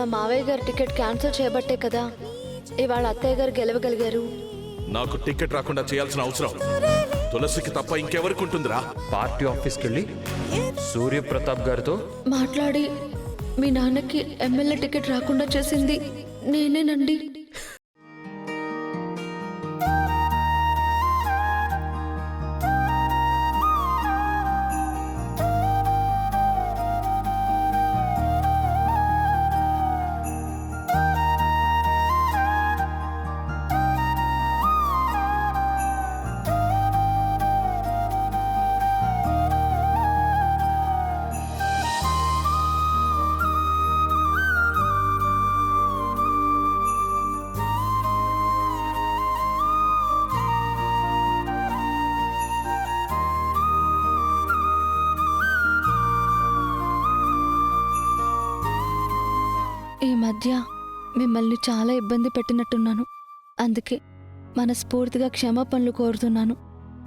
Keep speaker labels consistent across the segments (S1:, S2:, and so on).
S1: మా మావయ్య గారి టికెట్ క్యాన్సిల్ చేయబట్టే కదా ఇవాళ అత్తయ్య గారు గెలవగలిగారు.
S2: నాకు టికెట్ రాకుండా చేయాల్సిన అవసరం తులసికి తప్ప ఇంకెవరికి ఉంటుందిరా?
S3: పార్టీ ఆఫీస్కి వెళ్ళి సూర్యప్రతాప్ గారితో
S1: మాట్లాడి మీ నాన్నకి ఎమ్మెల్యే టికెట్ రాకుండా చేసింది నేనేనండి. ఈ మధ్య మిమ్మల్ని చాలా ఇబ్బంది పెట్టినట్టున్నాను. అందుకే మనస్ఫూర్తిగా క్షమాపణలు కోరుతున్నాను.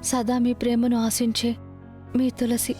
S1: సదా మీ ప్రేమను ఆశించే మీ తులసి.